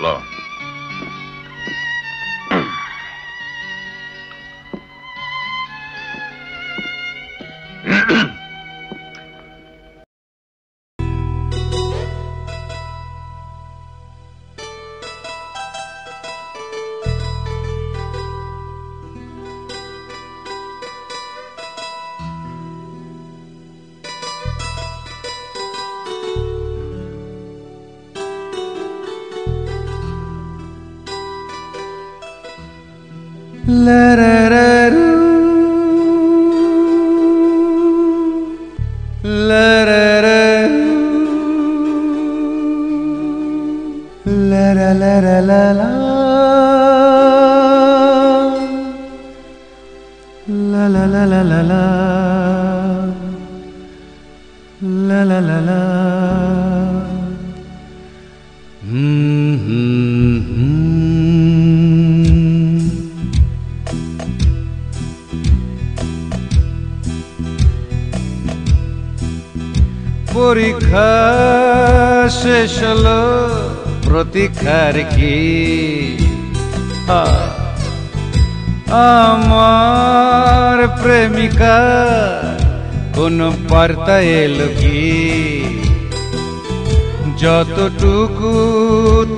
ল পরীক্ষা শেষ হলো প্রতীক্ষার কি আমার প্রেমিকা কোন বার্তা এলো কি যতটুকু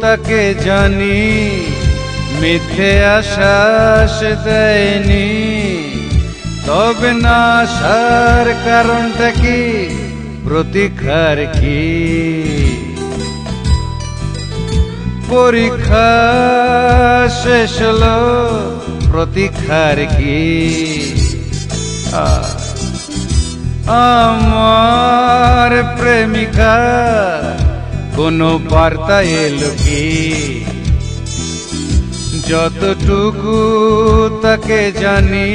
তাকে জানি মিথ্যে আশ্বাস দেয়নি তবে না আসার কারণটা কি প্রতীক্ষার কি পরীক্ষা শেষ হলো প্রতীক্ষার কি আমার প্রেমিকা কোনো বার্তা এলো কি যতটুকু তাকে জানি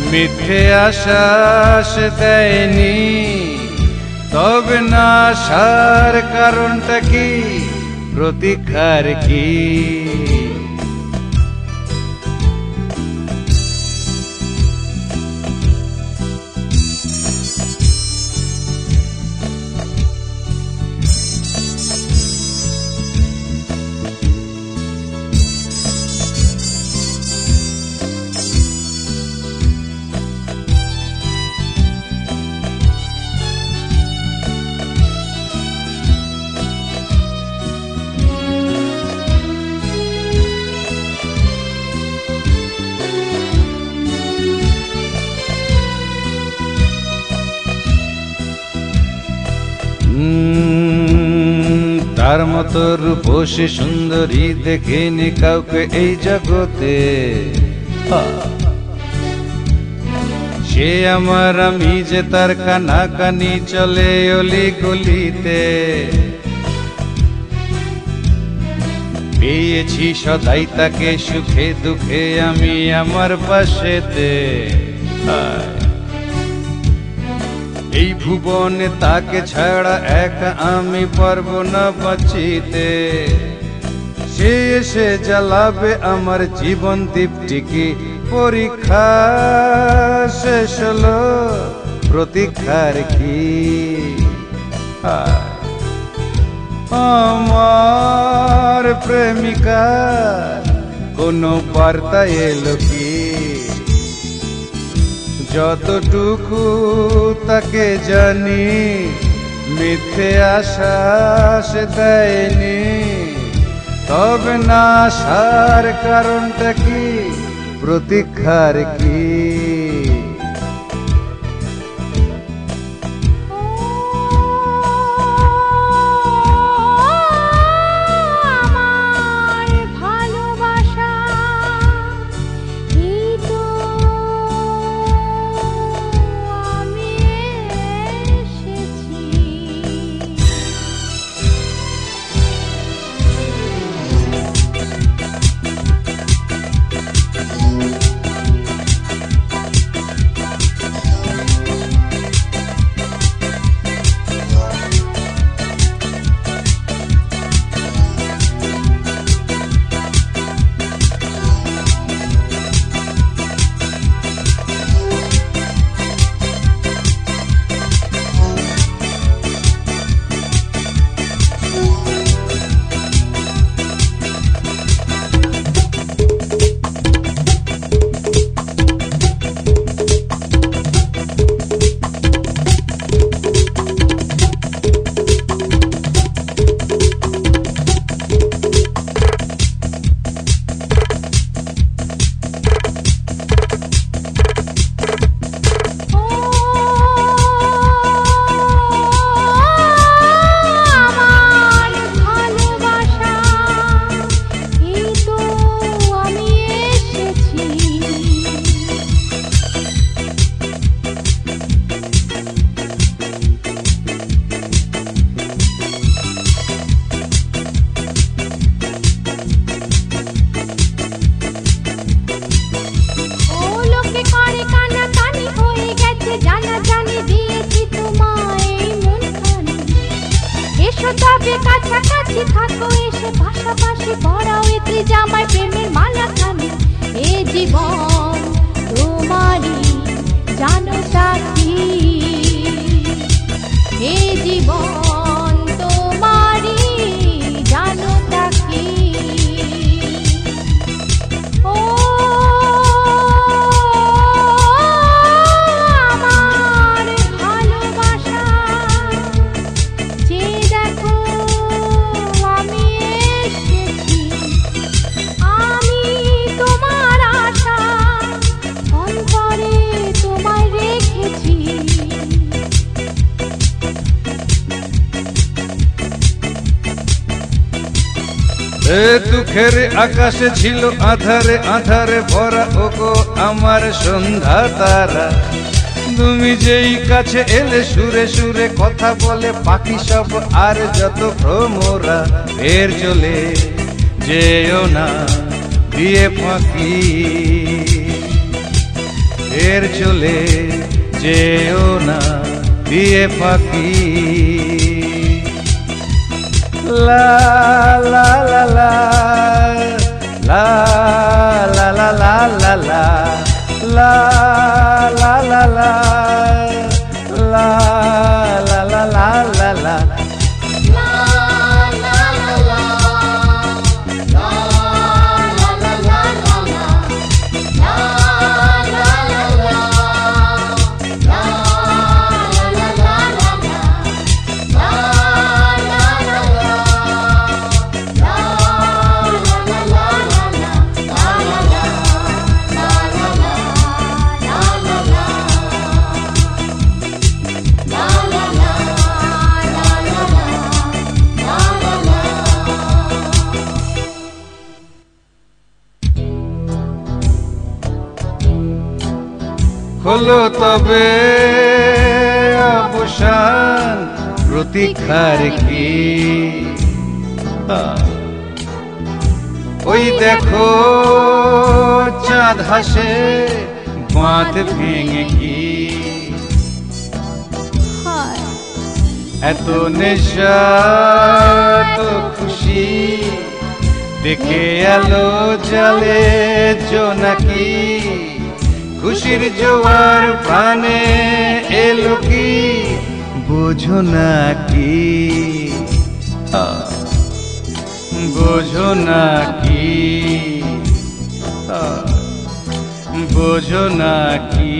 মিথ্যে আশ্বাস দেয়নি তবে না আসার কারণটা কি প্রতীক্ষার কি তার মতো রূপসী সুন্দরী দেখিনি কাউকে এই জগতে সে আমার আমি যে তার কানাকানি চলে অলি গলিতে পেয়েছি সদাই তাকে সুখে দুঃখে আমি আমার পাশেতে এই ভুবনে তাকে ছাড়া একা আমি পারবো না বাঁচিতে সে এসে জ্বালাবে আমার জীবন দীপটিকে পরীক্ষা শেষ হলো প্রতীক্ষার কি আমার প্রেমিকা কোনো বার্তা এলো কি যতটুকু তাকে জানি মিথ্যে আশ্বাস দেয়নি তবে না আসার কারণটা কি প্রতীক্ষার কি কাছাকাছি থাকো এসে পাশাপাশি পড়াও ইতি জামাই প্রেমের মালা খানি এ জীবন তোমারই জানো তা কি এ জীবন তোমারই জানো তা কি ও আমার ভালোবাসা যে দেখো আমি এসেছি আমি তোমার আশা অন্তরে তোমায় রেখেছি দুঃখের আকাশে ছিল আধারে আধারে ভরা ওগো আমার সন্ধ্যা তারা তুমি যেই কাছে এলে সুরে সুরে কথা বলে পাখি সব আর যত ভ্রমরা ফের চলে যেও না দিয়ে ফাঁকি ফের চলে যেও না দিয়ে ফাঁকি লা লা লা লা লা লা লা লা লা লা লা লা লা লা লা লা লা লা লা হলো তবে অবসান প্রতীক্ষার কি ওই দেখো চাঁদ হাসে বাঁধ ভেঙে কি এত নেশা তো খুশি দেখে আলো জলে জোনাকি খুশির জোয়ার প্রাণে এলো কি বোঝো না কি বোঝো না কি বোঝো না কি